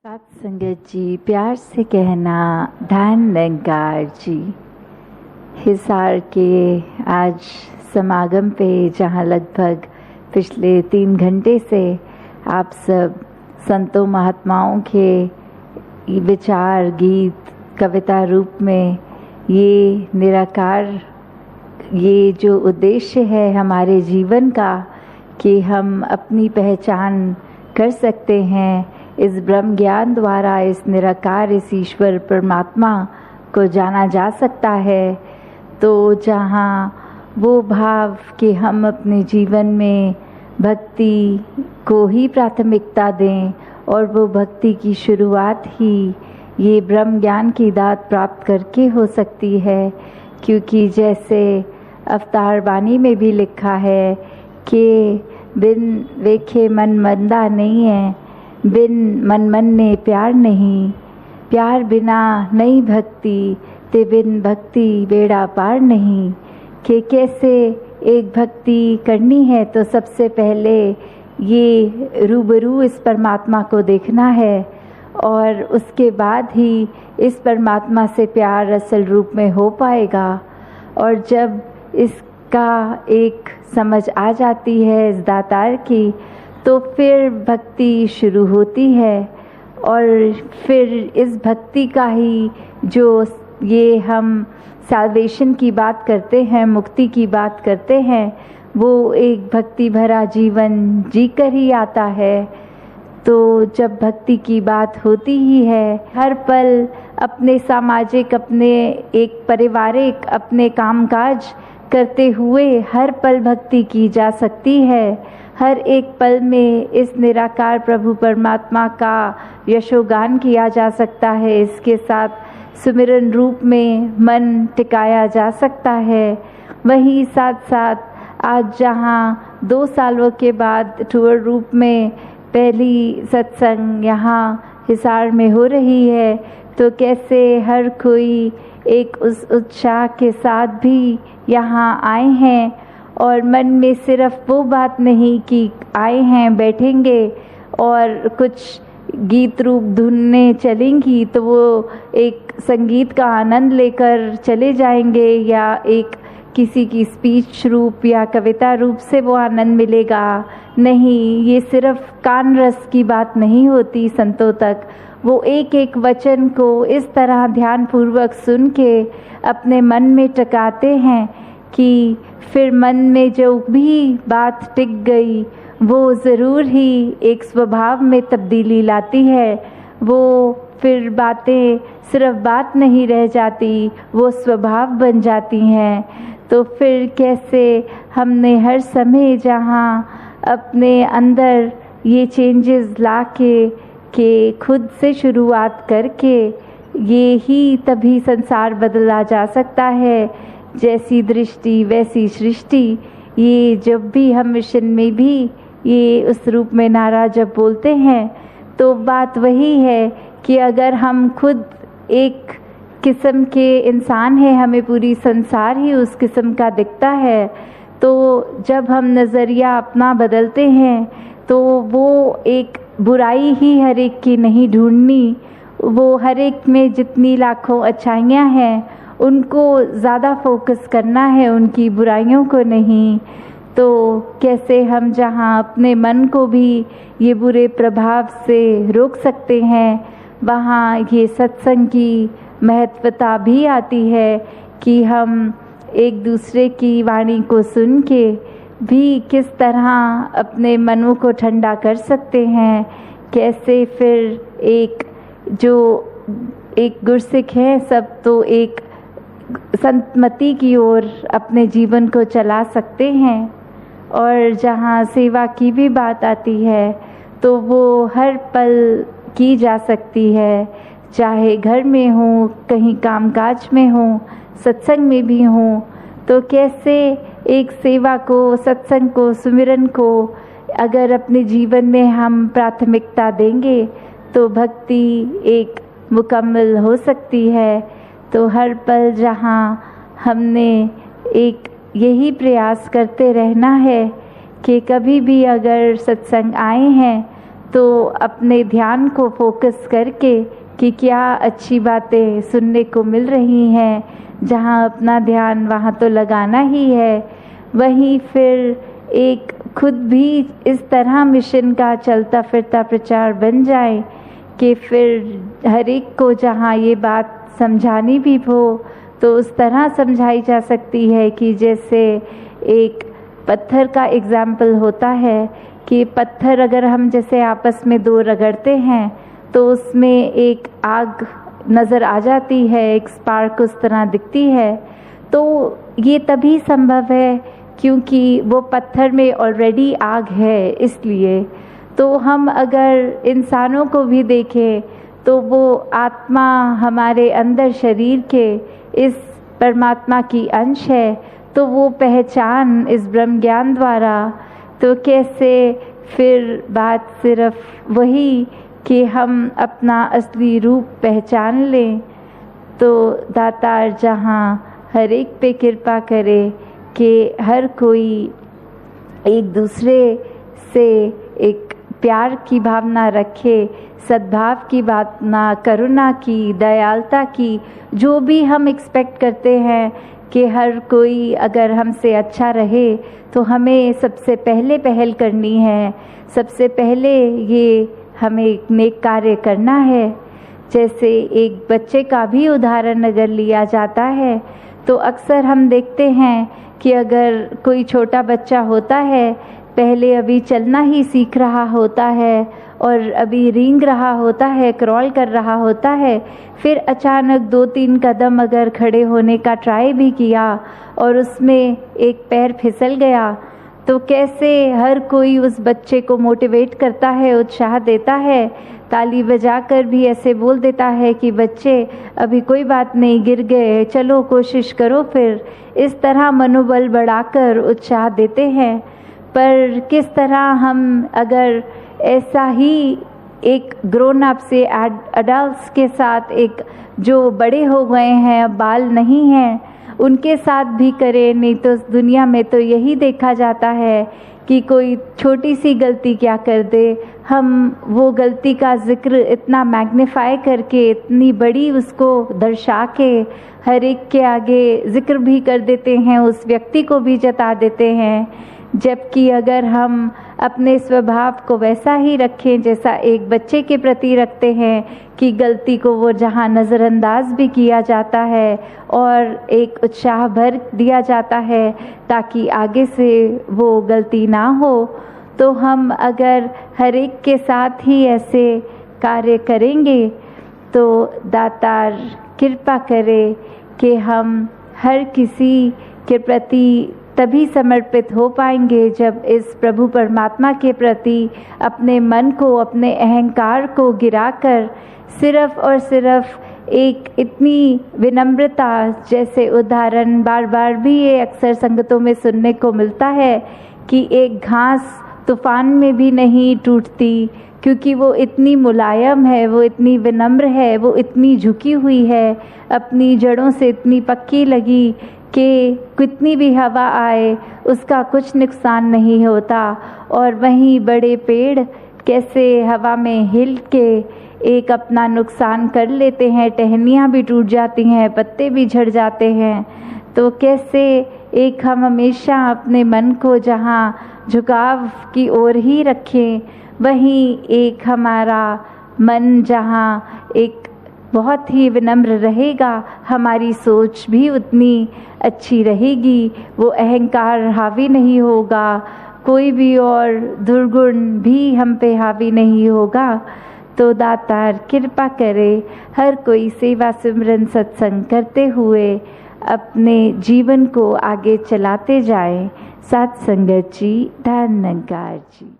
सात संगत जी, प्यार से कहना धन निरंकार जी। हिसार के आज समागम पे जहाँ लगभग पिछले 3 घंटे से आप सब संतों महात्माओं के विचार, गीत, कविता रूप में ये निराकार, ये जो उद्देश्य है हमारे जीवन का कि हम अपनी पहचान कर सकते हैं, इस ब्रह्म ज्ञान द्वारा इस निराकार, इस ईश्वर परमात्मा को जाना जा सकता है। तो जहाँ वो भाव कि हम अपने जीवन में भक्ति को ही प्राथमिकता दें और वो भक्ति की शुरुआत ही ये ब्रह्म ज्ञान की दात प्राप्त करके हो सकती है। क्योंकि जैसे अवतार वाणी में भी लिखा है कि बिन वेखे मन मंदा नहीं है, बिन मन ने प्यार नहीं, प्यार बिना नई भक्ति, ते बिन भक्ति बेड़ा पार नहीं। कि कैसे एक भक्ति करनी है तो सबसे पहले ये रूबरू इस परमात्मा को देखना है और उसके बाद ही इस परमात्मा से प्यार असल रूप में हो पाएगा। और जब इसका एक समझ आ जाती है इस दातार की, तो फिर भक्ति शुरू होती है। और फिर इस भक्ति का ही जो ये हम सैल्वेशन की बात करते हैं, मुक्ति की बात करते हैं, वो एक भक्ति भरा जीवन जीकर ही आता है। तो जब भक्ति की बात होती ही है, हर पल अपने सामाजिक, अपने एक पारिवारिक, अपने कामकाज करते हुए हर पल भक्ति की जा सकती है। हर एक पल में इस निराकार प्रभु परमात्मा का यशोगान किया जा सकता है। इसके साथ सुमिरन रूप में मन टिकाया जा सकता है। वहीं साथ साथ आज जहाँ 2 सालों के बाद टूर रूप में पहली सत्संग यहाँ हिसार में हो रही है, तो कैसे हर कोई एक उस उत्साह के साथ भी यहाँ आए हैं और मन में सिर्फ वो बात नहीं कि आए हैं बैठेंगे और कुछ गीत रूप धुनने चलेंगी तो वो एक संगीत का आनंद लेकर चले जाएंगे, या एक किसी की स्पीच रूप या कविता रूप से वो आनंद मिलेगा। नहीं, ये सिर्फ कान रस की बात नहीं होती संतों तक। वो एक एक वचन को इस तरह ध्यान पूर्वक सुन के अपने मन में टकाते हैं कि फिर मन में जो भी बात टिक गई वो ज़रूर ही एक स्वभाव में तब्दीली लाती है। वो फिर बातें सिर्फ बात नहीं रह जाती, वो स्वभाव बन जाती हैं। तो फिर कैसे हमने हर समय जहाँ अपने अंदर ये चेंजेस ला के खुद से शुरुआत करके ये ही तभी संसार बदला जा सकता है। जैसी दृष्टि वैसी सृष्टि, ये जब भी हम मिशन में भी ये उस रूप में नारा जब बोलते हैं तो बात वही है कि अगर हम खुद एक किस्म के इंसान हैं, हमें पूरी संसार ही उस किस्म का दिखता है, तो जब हम नज़रिया अपना बदलते हैं तो वो एक बुराई ही हर एक की नहीं ढूंढनी, वो हर एक में जितनी लाखों अच्छाइयाँ हैं उनको ज़्यादा फोकस करना है, उनकी बुराइयों को नहीं। तो कैसे हम जहाँ अपने मन को भी ये बुरे प्रभाव से रोक सकते हैं, वहाँ ये सत्संग की महत्वता भी आती है कि हम एक दूसरे की वाणी को सुन के भी किस तरह अपने मनों को ठंडा कर सकते हैं। कैसे फिर एक जो एक गुरसिख है, सब तो एक संतमति की ओर अपने जीवन को चला सकते हैं। और जहाँ सेवा की भी बात आती है तो वो हर पल की जा सकती है, चाहे घर में हो, कहीं कामकाज में हो, सत्संग में भी हो। तो कैसे एक सेवा को, सत्संग को, सुमिरन को अगर अपने जीवन में हम प्राथमिकता देंगे तो भक्ति एक मुकम्मल हो सकती है। तो हर पल जहाँ हमने एक यही प्रयास करते रहना है कि कभी भी अगर सत्संग आए हैं तो अपने ध्यान को फोकस करके कि क्या अच्छी बातें सुनने को मिल रही हैं, जहाँ अपना ध्यान वहाँ तो लगाना ही है, वहीं फिर एक खुद भी इस तरह मिशन का चलता फिरता प्रचार बन जाए कि फिर हर एक को जहाँ ये बात समझानी भी हो तो उस तरह समझाई जा सकती है कि जैसे एक पत्थर का एग्जाम्पल होता है कि पत्थर अगर हम जैसे आपस में दो रगड़ते हैं तो उसमें एक आग नज़र आ जाती है, एक स्पार्क उस तरह दिखती है। तो ये तभी संभव है क्योंकि वो पत्थर में ऑलरेडी आग है। इसलिए तो हम अगर इंसानों को भी देखें तो वो आत्मा हमारे अंदर शरीर के इस परमात्मा की अंश है, तो वो पहचान इस ब्रह्म ज्ञान द्वारा, तो कैसे फिर बात सिर्फ वही कि हम अपना असली रूप पहचान लें। तो दातार जहाँ हर एक पे कृपा करे कि हर कोई एक दूसरे से एक प्यार की भावना रखे, सद्भाव की भावना, करुणा की, दयालुता की, जो भी हम एक्सपेक्ट करते हैं कि हर कोई अगर हमसे अच्छा रहे तो हमें सबसे पहले पहल करनी है, सबसे पहले ये हमें एक नेक कार्य करना है। जैसे एक बच्चे का भी उदाहरण अगर लिया जाता है तो अक्सर हम देखते हैं कि अगर कोई छोटा बच्चा होता है, पहले अभी चलना ही सीख रहा होता है और अभी रेंग रहा होता है, क्रॉल कर रहा होता है, फिर अचानक 2-3 कदम अगर खड़े होने का ट्राई भी किया और उसमें एक पैर फिसल गया, तो कैसे हर कोई उस बच्चे को मोटिवेट करता है, उत्साह देता है, ताली बजाकर भी ऐसे बोल देता है कि बच्चे अभी कोई बात नहीं, गिर गए, चलो कोशिश करो फिर। इस तरह मनोबल बढ़ाकर उत्साह देते हैं। पर किस तरह हम अगर ऐसा ही एक ग्रोन अप से एडल्ट्स के साथ, एक जो बड़े हो गए हैं, बाल नहीं हैं, उनके साथ भी करें। नहीं तो दुनिया में तो यही देखा जाता है कि कोई छोटी सी गलती क्या कर दे, हम वो गलती का जिक्र इतना मैग्नीफाई करके, इतनी बड़ी उसको दर्शा के हर एक के आगे जिक्र भी कर देते हैं, उस व्यक्ति को भी जता देते हैं। जबकि अगर हम अपने स्वभाव को वैसा ही रखें जैसा एक बच्चे के प्रति रखते हैं कि गलती को वो जहाँ नज़रअंदाज भी किया जाता है और एक उत्साह भर दिया जाता है ताकि आगे से वो गलती ना हो, तो हम अगर हर एक के साथ ही ऐसे कार्य करेंगे तो दातार कृपा करे कि हम हर किसी के प्रति तभी समर्पित हो पाएंगे जब इस प्रभु परमात्मा के प्रति अपने मन को, अपने अहंकार को गिराकर सिर्फ और सिर्फ एक इतनी विनम्रता, जैसे उदाहरण बार बार भी ये अक्सर संगतों में सुनने को मिलता है कि एक घास तूफान में भी नहीं टूटती क्योंकि वो इतनी मुलायम है, वो इतनी विनम्र है, वो इतनी झुकी हुई है, अपनी जड़ों से इतनी पक्की लगी कि कितनी भी हवा आए उसका कुछ नुकसान नहीं होता। और वहीं बड़े पेड़ कैसे हवा में हिल के एक अपना नुकसान कर लेते हैं, टहनियाँ भी टूट जाती हैं, पत्ते भी झड़ जाते हैं। तो कैसे एक हम हमेशा अपने मन को जहाँ झुकाव की ओर ही रखें, वहीं एक हमारा मन जहाँ एक बहुत ही विनम्र रहेगा, हमारी सोच भी उतनी अच्छी रहेगी, वो अहंकार हावी नहीं होगा, कोई भी और दुर्गुण भी हम पे हावी नहीं होगा। तो दातार कृपा करे हर कोई सेवा सिमरन सत्संग करते हुए अपने जीवन को आगे चलाते जाए। साथ संगत जी, धन निरंकार जी।